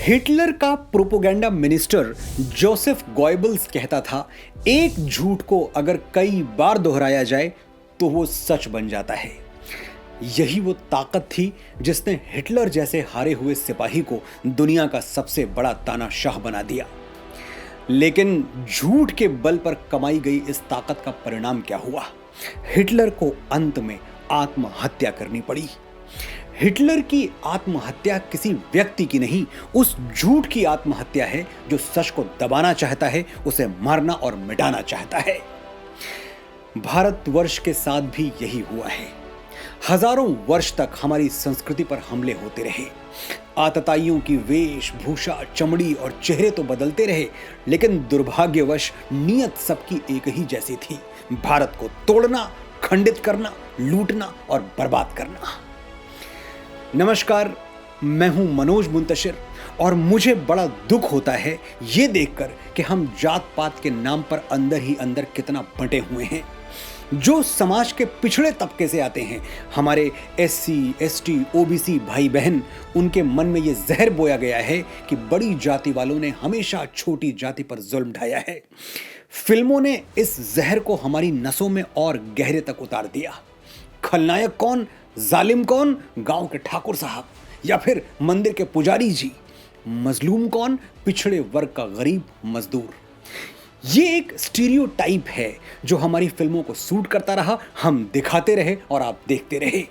Hitler का propaganda minister Joseph Goebbels कहता था, एक झूठ को अगर कई बार दोहराया जाए तो वो सच बन जाता है। यही वो ताकत थी जिसने हिटलर जैसे हारे हुए सिपाही को दुनिया का सबसे बड़ा तानाशाह बना दिया। लेकिन झूठ के बल पर कमाई गई इस ताकत का परिणाम क्या हुआ? हिटलर को अंत में आत्महत्या करनी पड़ी। हिटलर की आत्महत्या किसी व्यक्ति की नहीं, उस झूठ की आत्महत्या है जो सच को दबाना चाहता है, उसे मारना और मिटाना चाहता है। भारतवर्ष के साथ भी यही हुआ है। हजारों वर्ष तक हमारी संस्कृति पर हमले होते रहे। आतताइयों की वेशभूषा, चमड़ी और चेहरे तो बदलते रहे, लेकिन दुर्भाग्यवश नीयत सबकी एक ही जैसी थी: भारत को तोड़ना, खंडित करना, लूटना और बर्बाद करना। नमस्कार, मैं हूं मनोज मुंतशिर और मुझे बड़ा दुख होता है ये देखकर कि हम जात पात के नाम पर अंदर ही अंदर कितना बंटे हुए हैं। जो समाज के पिछड़े तबके से आते हैं, हमारे एससी, एसटी, ओबीसी भाई बहन, उनके मन में ये जहर बोया गया है कि बड़ी जाति वालों ने हमेशा छोटी जाति पर जुल्म ढाया है। फिल्मों ने इस जहर को हमारी नसों में और गहरे तक उतार दिया। खलनायक कौन, जालिम कौन? गांव के ठाकुर साहब या फिर मंदिर के पुजारी जी। मजलूम कौन? पिछड़े वर्ग का गरीब मजदूर। ये एक स्टीरियोटाइप है जो हमारी फिल्मों को सूट करता रहा, हम दिखाते रहे और आप देखते रहे।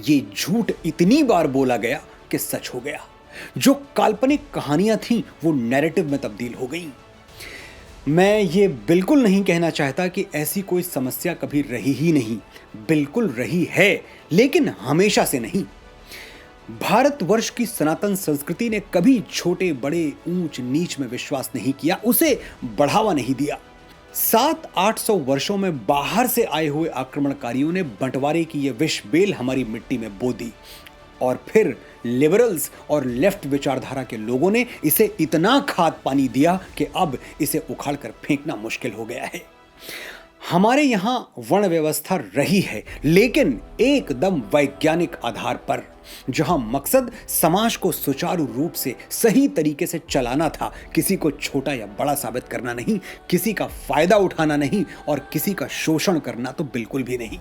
ये झूठ इतनी बार बोला गया कि सच हो गया। जो काल्पनिक कहानियां थीं वो नैरेटिव में तब्दील हो गई। मैं ये बिल्कुल नहीं कहना चाहता कि ऐसी कोई समस्या कभी रही ही नहीं, बिल्कुल रही है, लेकिन हमेशा से नहीं। भारतवर्ष की सनातन संस्कृति ने कभी छोटे बड़े, ऊंच नीच में विश्वास नहीं किया, उसे बढ़ावा नहीं दिया। 700-800 वर्षों में बाहर से आए हुए आक्रमणकारियों ने बंटवारे की यह विष बेल हमारी मिट्टी में बो दी और फिर लिबरल्स और लेफ्ट विचारधारा के लोगों ने इसे इतना खाद पानी दिया कि अब इसे उखाड़ कर फेंकना मुश्किल हो गया है। हमारे यहां वर्ण व्यवस्था रही है, लेकिन एकदम वैज्ञानिक आधार पर, जहां मकसद समाज को सुचारू रूप से सही तरीके से चलाना था। किसी को छोटा या बड़ा साबित करना नहीं, किसी का फायदा उठाना नहीं और किसी का शोषण करना तो बिल्कुल भी नहीं।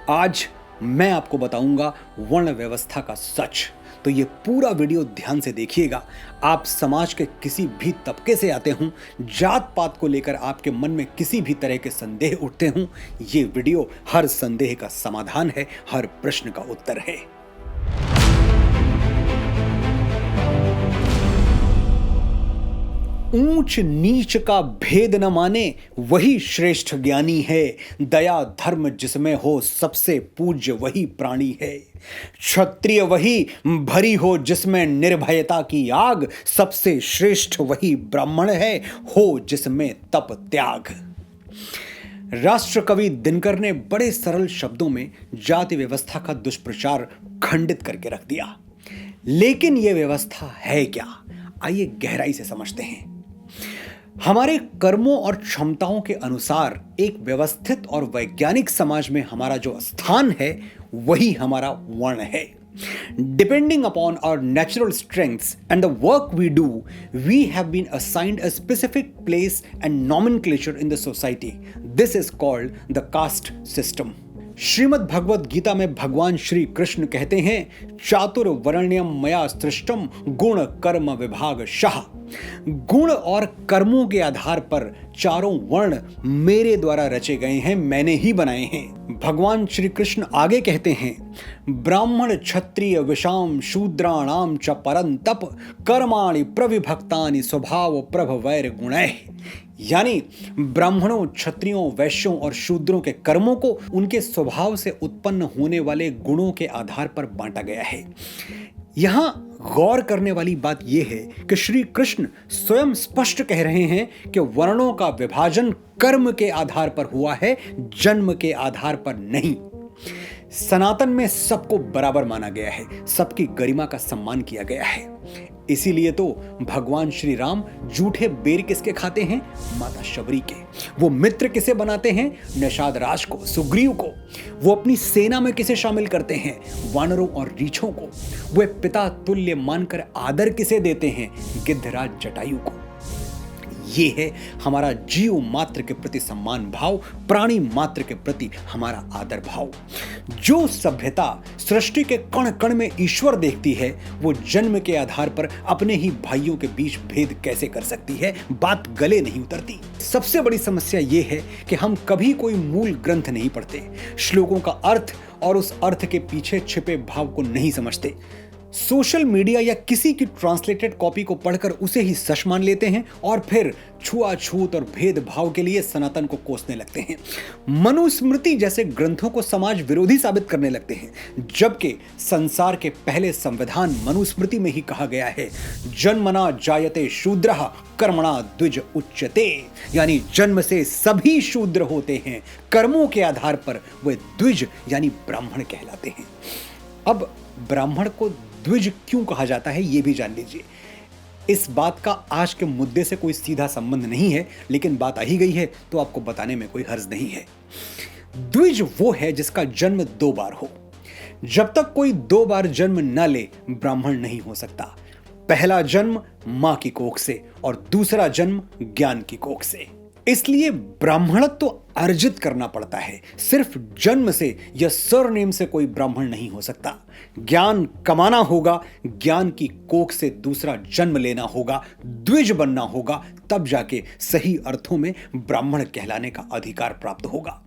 आज मैं आपको बताऊंगा वर्ण व्यवस्था का सच, तो ये पूरा वीडियो ध्यान से देखिएगा। आप समाज के किसी भी तबके से आते हों, जात पात को लेकर आपके मन में किसी भी तरह के संदेह उठते हों, ये वीडियो हर संदेह का समाधान है, हर प्रश्न का उत्तर है। ऊंच नीच का भेद न माने वही श्रेष्ठ ज्ञानी है। दया धर्म जिसमें हो सबसे पूज्य वही प्राणी है। क्षत्रिय वही भरी हो जिसमें निर्भयता की आग, सबसे श्रेष्ठ वही ब्राह्मण है हो जिसमें तप त्याग। राष्ट्रकवि दिनकर ने बड़े सरल शब्दों में जाति व्यवस्था का दुष्प्रचार खंडित करके रख दिया। लेकिन यह व्यवस्था है क्या? आइए गहराई से समझते हैं। हमारे कर्मों और क्षमताओं के अनुसार एक व्यवस्थित और वैज्ञानिक समाज में हमारा जो स्थान है वही हमारा वर्ण है। Depending upon our natural strengths and the work we do, we have been assigned a specific place and nomenclature in the society. This is called the caste system. Shrimad Bhagavad Gita में भगवान श्री कृष्ण कहते हैं, चातुर्वर्ण्यम मया सृष्टम गुण कर्म विभागशः। गुण और कर्मों के आधार पर चारों वर्ण मेरे द्वारा रचे गए हैं, मैंने ही बनाए हैं। भगवान श्री कृष्ण आगे कहते हैं, ब्राह्मण क्षत्रिय विषाम शूद्राणाम च परंतप कर्माणि प्रविभक्तानि स्वभाव प्रभवैर गुणैः। यानी ब्राह्मणों, क्षत्रियों, वैश्यों और शूद्रों के कर्मों को उनके स्वभाव से उत्पन्न होने वाले गुणों के आधार पर बांटा गया है। यहां गौर करने वाली बात यह है कि श्री कृष्ण स्वयं स्पष्ट कह रहे हैं कि वर्णों का विभाजन कर्म के आधार पर हुआ है, जन्म के आधार पर नहीं। सनातन में सबको बराबर माना गया है, सबकी गरिमा का सम्मान किया गया है। इसीलिए तो भगवान श्री राम जूठे बेर किसके खाते हैं? माता शबरी के। वो मित्र किसे बनाते हैं? निषाद राज को, सुग्रीव को। वो अपनी सेना में किसे शामिल करते हैं? वानरों और रीछों को। वे पिता तुल्य मानकर आदर किसे देते हैं? गिद्धराज जटायु को। ये है हमारा जीव मात्र के प्रति सम्मान भाव, प्राणी मात्र के प्रति हमारा आदर भाव। जो सभ्यता सृष्टि के कण कण में ईश्वर देखती है, वो जन्म के आधार पर अपने ही भाइयों के बीच भेद कैसे कर सकती है? बात गले नहीं उतरती। सबसे बड़ी समस्या ये है कि हम कभी कोई मूल ग्रंथ नहीं पढ़ते, श्लोकों का अर्थ और उस अर्थ के पीछे छिपे भाव को नहीं समझते। सोशल मीडिया या किसी की ट्रांसलेटेड कॉपी को पढ़कर उसे ही सच मान लेते हैं और फिर छुआछूत और भेदभाव के लिए सनातन को कोसने लगते हैं। मनुस्मृति जैसे ग्रंथों को समाज विरोधी साबित करने लगते हैं, जबकि संसार के पहले संविधान मनुस्मृति में ही कहा गया है, जन्मना जायते शूद्रः कर्मणा द्विज उच्यते, यानी जन्म से सभी शूद्र होते हैं, कर्मों के आधार पर वे द्विज यानी ब्राह्मण कहलाते हैं। अब ब्राह्मण को द्विज क्यों कहा जाता है ये भी जान लीजिए। इस बात का आज के मुद्दे से कोई सीधा संबंध नहीं है, लेकिन बात आ ही गई है तो आपको बताने में कोई हर्ज नहीं है। द्विज वो है जिसका जन्म 2 बार हो। जब तक कोई 2 बार जन्म न ले, ब्राह्मण नहीं हो सकता। पहला जन्म मां की कोख से और दूसरा जन्म ज्ञान की कोख से। इसलिए ब्राह्मणत्व तो अर्जित करना पड़ता है। सिर्फ जन्म से या सरनेम से कोई ब्राह्मण नहीं हो सकता। ज्ञान कमाना होगा, ज्ञान की कोख से दूसरा जन्म लेना होगा, द्विज बनना होगा, तब जाके सही अर्थों में ब्राह्मण कहलाने का अधिकार प्राप्त होगा।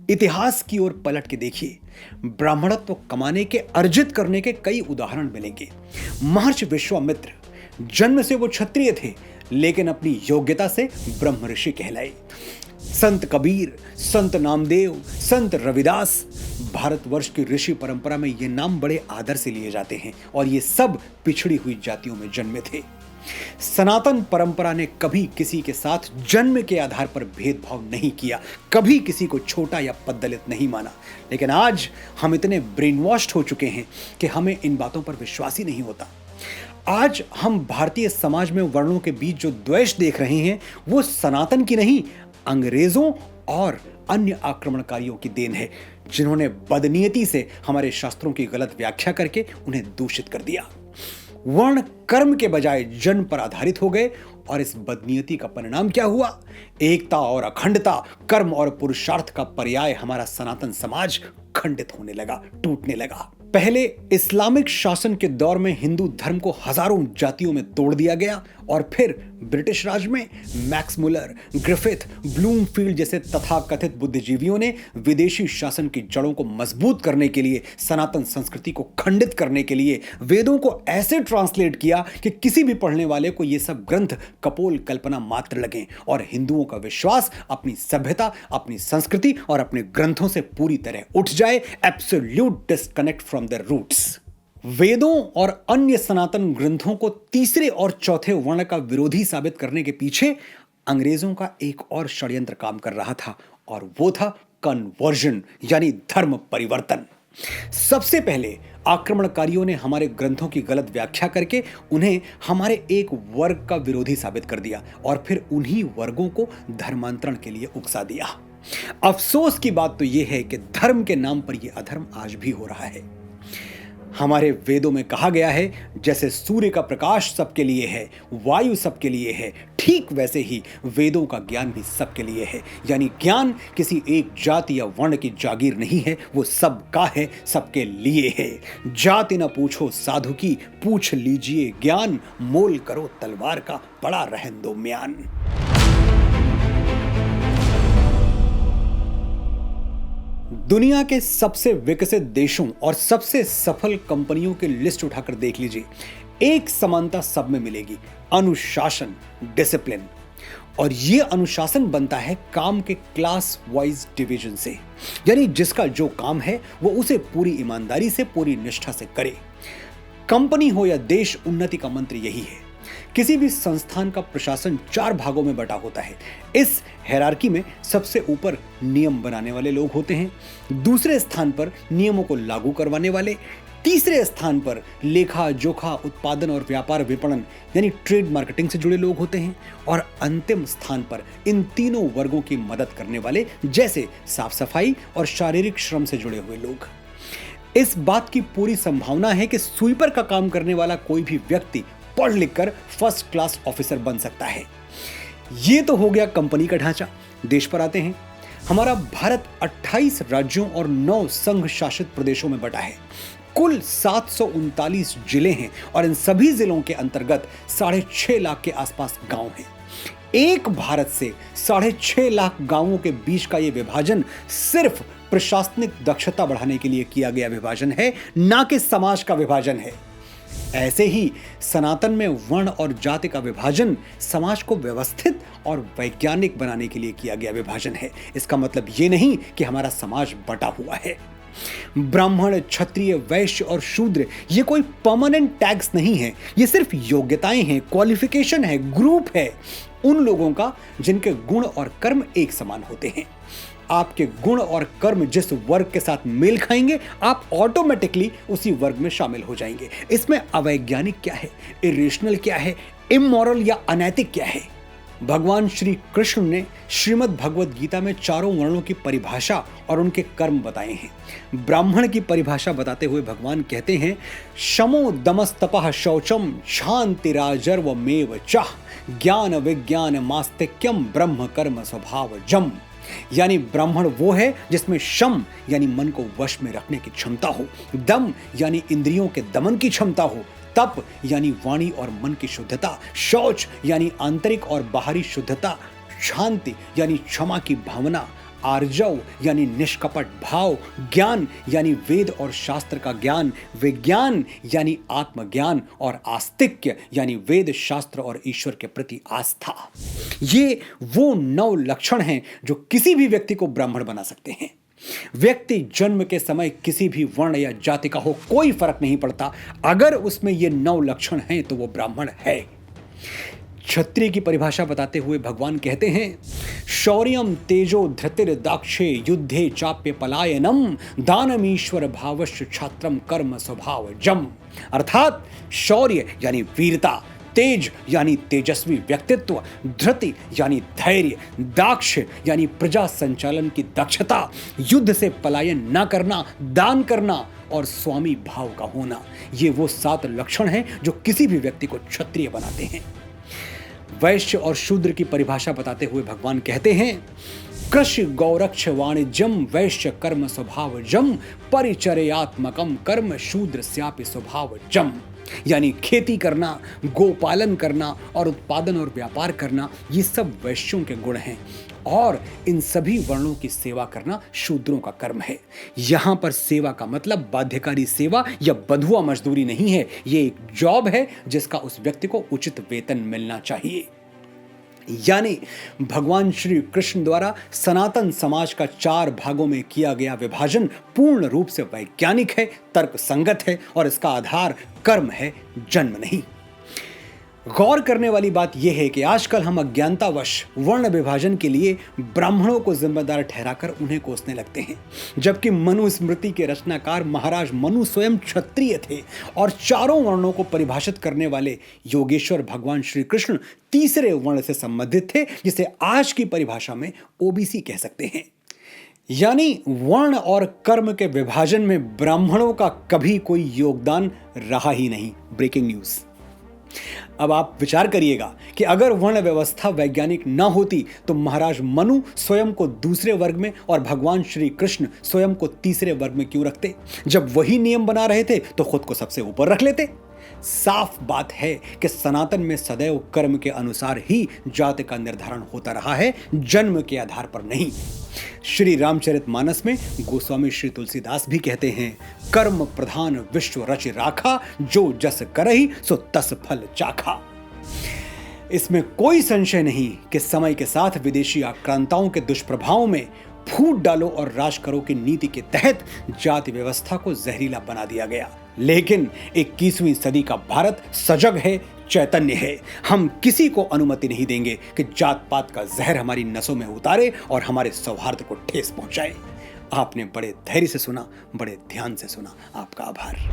इतिहास की ओर पलट के देखिए, ब्राह्मणत्व कमाने के, अर्जित करने के कई उदाहरण मिलेंगे। महर्षि विश्वामित्र, जन्म से वो क्षत्रिय थे, लेकिन अपनी योग्यता से ब्रह्म ऋषि कहलाए। संत कबीर, संत नामदेव, संत रविदास, भारतवर्ष की ऋषि परंपरा में ये नाम बड़े आदर से लिए जाते हैं और ये सब पिछड़ी हुई जातियों में जन्मे थे। सनातन परंपरा ने कभी किसी के साथ जन्म के आधार पर भेदभाव नहीं किया, कभी किसी को छोटा या पददलित नहीं माना। लेकिन आज हम इतने ब्रेन वॉश्ड हो चुके हैं कि हमें इन बातों पर विश्वास ही नहीं होता। आज हम भारतीय समाज में वर्णों के बीच जो द्वेष देख रहे हैं, वो सनातन की नहीं, अंग्रेजों और अन्य आक्रमणकारियों की देन है, जिन्होंने बदनीयती से हमारे शास्त्रों की गलत व्याख्या करके उन्हें दूषित कर दिया। वर्ण कर्म के बजाय जन्म पर आधारित हो गए और इस बदनीयती का परिणाम क्या हुआ? एकता और अखंडता, कर्म और पुरुषार्थ का पर्याय हमारा सनातन समाज खंडित होने लगा, टूटने लगा। पहले इस्लामिक शासन के दौर में हिंदू धर्म को हजारों जातियों में तोड़ दिया गया और फिर ब्रिटिश राज में मैक्स मुलर, ग्रिफिथ, ब्लूमफील्ड जैसे तथाकथित बुद्धिजीवियों ने विदेशी शासन की जड़ों को मजबूत करने के लिए, सनातन संस्कृति को खंडित करने के लिए वेदों को ऐसे ट्रांसलेट किया कि किसी भी पढ़ने वाले को ये सब ग्रंथ कपोल कल्पना मात्र लगें और हिंदुओं का विश्वास अपनी सभ्यता, अपनी संस्कृति और अपने ग्रंथों से पूरी तरह उठ जाए। Absolute disconnect from the roots. वेदों और अन्य सनातन ग्रंथों को तीसरे और चौथे वर्ण का विरोधी साबित करने के पीछे अंग्रेजों का एक और षड्यंत्र काम कर रहा था और वो था कन्वर्जन, यानी धर्म परिवर्तन। सबसे पहले आक्रमणकारियों ने हमारे ग्रंथों की गलत व्याख्या करके उन्हें हमारे एक वर्ग का विरोधी साबित कर दिया और फिर उन्हीं वर्गों को धर्मांतरण के लिए उकसा दिया। अफसोस की बात तो यह है कि धर्म के नाम पर यह अधर्म आज भी हो रहा है। हमारे वेदों में कहा गया है, जैसे सूर्य का प्रकाश सबके लिए है, वायु सबके लिए है, ठीक वैसे ही वेदों का ज्ञान भी सबके लिए है। यानी ज्ञान किसी एक जाति या वर्ण की जागीर नहीं है, वो सबका है, सबके लिए है। जाति न पूछो साधु की, पूछ लीजिए ज्ञान, मोल करो तलवार का, पड़ा रहन दो म्यान। दुनिया के सबसे विकसित देशों और सबसे सफल कंपनियों की लिस्ट उठाकर देख लीजिए, एक समानता सब में मिलेगी, अनुशासन, डिसिप्लिन। और यह अनुशासन बनता है काम के क्लास वाइज डिवीजन से, यानी जिसका जो काम है वो उसे पूरी ईमानदारी से, पूरी निष्ठा से करे। कंपनी हो या देश, उन्नति का मंत्र यही है किसी भी संस्थान का प्रशासन 4 भागों में बटा होता है। इस हायरार्की में सबसे ऊपर नियम बनाने वाले लोग होते हैं, दूसरे स्थान पर नियमों को लागू करवाने वाले, तीसरे स्थान पर लेखा जोखा, उत्पादन और व्यापार विपणन यानी ट्रेड मार्केटिंग से जुड़े लोग होते हैं, और अंतिम स्थान पर इन तीनों वर्गों की मदद करने वाले जैसे साफ सफाई और शारीरिक श्रम से जुड़े हुए लोग। इस बात की पूरी संभावना है कि स्वीपर का काम करने वाला कोई भी व्यक्ति पढ़ लिखकर फर्स्ट क्लास ऑफिसर बन सकता है। ये तो हो गया कंपनी का ढांचा। देश पर आते हैं। हमारा भारत 28 राज्यों और 9 संघ शासित प्रदेशों में बटा है। कुल 739 जिले हैं और इन सभी जिलों के अंतर्गत 6.5 लाख के आसपास गांव हैं। एक भारत से 6.5 लाख गांवों के बीच का यह विभाजन सिर्फ प्रशासनिक दक्षता बढ़ाने के लिए किया गया विभाजन है, ना कि समाज का विभाजन है। ऐसे ही सनातन में वर्ण और जाति का विभाजन समाज को व्यवस्थित और वैज्ञानिक बनाने के लिए किया गया विभाजन है। इसका मतलब यह नहीं कि हमारा समाज बटा हुआ है। ब्राह्मण, क्षत्रिय, वैश्य और शूद्र ये कोई परमानेंट टैग्स नहीं है, ये सिर्फ योग्यताएं हैं, क्वालिफिकेशन है, ग्रुप है उन लोगों का जिनके गुण और कर्म एक समान होते हैं। आपके गुण और कर्म जिस वर्ग के साथ मेल खाएंगे, आप ऑटोमेटिकली उसी वर्ग में शामिल हो जाएंगे। इसमें अवैज्ञानिक क्या है, इरेशनल क्या है, इमोरल या अनैतिक क्या है? भगवान श्री कृष्ण ने श्रीमद् भगवद गीता में चारों वर्णों की परिभाषा और उनके कर्म बताए हैं। ब्राह्मण की परिभाषा बताते हुए भगवान कहते हैं, शमो दमस तपः शौचम क्षान्तिराजर्वमेव च ज्ञान विज्ञान मास्तिक्यम ब्रह्म कर्म स्वभाव जम। यानी ब्राह्मण वो है जिसमें शम यानी मन को वश में रखने की क्षमता हो, दम यानी इंद्रियों के दमन की क्षमता हो, तप यानी वाणी और मन की शुद्धता, शौच यानी आंतरिक और बाहरी शुद्धता, शांति यानी क्षमा की भावना, आर्जव यानी निष्कपट भाव, ज्ञान यानी वेद और शास्त्र का ज्ञान, विज्ञान यानी आत्मज्ञान और आस्तिक्य यानी वेद शास्त्र और ईश्वर के प्रति आस्था। ये वो 9 लक्षण हैं जो किसी भी व्यक्ति को ब्राह्मण बना सकते हैं। व्यक्ति जन्म के समय किसी भी वर्ण या जाति का हो, कोई फर्क नहीं पड़ता। अगर उसमें ये 9 लक्षण हैं तो वो ब्राह्मण है। क्षत्रिय की परिभाषा बताते हुए भगवान कहते हैं, शौर्यम तेजो धृतिर दाक्षे युद्धे चाप्य पलायनम दानमीश्वर भावश्च छात्रम कर्म स्वभाव जम। अर्थात शौर्य यानी वीरता, तेज यानी तेजस्वी व्यक्तित्व, धृति यानी धैर्य, दाक्ष यानी प्रजा संचालन की दक्षता, युद्ध से पलायन न करना, दान करना और स्वामी भाव का होना। ये वो 7 लक्षण हैं जो किसी भी व्यक्ति को क्षत्रिय बनाते हैं। वैश्य और शूद्र की परिभाषा बताते हुए भगवान कहते हैं, कृषि गौरक्ष वाणिज्यम वैश्य कर्म स्वभाव जम परिचर्यात्मकम कर्म शूद्र स्यापि स्वभाव जम। यानी खेती करना, गोपालन करना और उत्पादन और व्यापार करना, ये सब वैश्यों के गुण हैं और इन सभी वर्णों की सेवा करना शूद्रों का कर्म है। यहां पर सेवा का मतलब बाध्यकारी सेवा या बंधुआ मजदूरी नहीं है। ये एक जॉब है जिसका उस व्यक्ति को उचित वेतन मिलना चाहिए। यानी भगवान श्री कृष्ण द्वारा सनातन समाज का 4 भागों में किया गया विभाजन पूर्ण रूप से वैज्ञानिक है, तर्क संगत है और इसका आधार कर्म है, जन्म नहीं। गौर करने वाली बात यह है कि आजकल हम अज्ञानतावश वर्ण विभाजन के लिए ब्राह्मणों को जिम्मेदार ठहराकर उन्हें कोसने लगते हैं, जबकि मनुस्मृति के रचनाकार महाराज मनु स्वयं क्षत्रिय थे और चारों वर्णों को परिभाषित करने वाले योगेश्वर भगवान श्री कृष्ण तीसरे वर्ण से संबंधित थे, जिसे आज की परिभाषा में ओबीसी कह सकते हैं। यानी वर्ण और कर्म के विभाजन में ब्राह्मणों का कभी कोई योगदान रहा ही नहीं। Breaking news. अब आप विचार करिएगा कि अगर वर्ण व्यवस्था वैज्ञानिक न होती तो महाराज मनु स्वयं को दूसरे वर्ग में और भगवान श्री कृष्ण स्वयं को तीसरे वर्ग में क्यों रखते? जब वही नियम बना रहे थे तो खुद को सबसे ऊपर रख लेते। साफ बात है कि सनातन में सदैव कर्म के अनुसार ही जाति का निर्धारण होता रहा है, जन्म के आधार पर नहीं। श्री रामचरितमानस में गोस्वामी श्री तुलसीदास भी कहते हैं, कर्म प्रधान विश्व रच राखा, जो जस करहि सो तस फल चाखा। इसमें कोई संशय नहीं कि समय के साथ विदेशी आक्रांताओं के दुष्प्रभाव में फूट डालो और राज करो की नीति के तहत जाति व्यवस्था को जहरीला बना दिया गया। लेकिन 21वीं सदी का भारत सजग है, चैतन्य है। हम किसी को अनुमति नहीं देंगे कि जात पात का जहर हमारी नसों में उतारे और हमारे सौहार्द को ठेस पहुंचाए। आपने बड़े धैर्य से सुना, बड़े ध्यान से सुना। आपका आभार।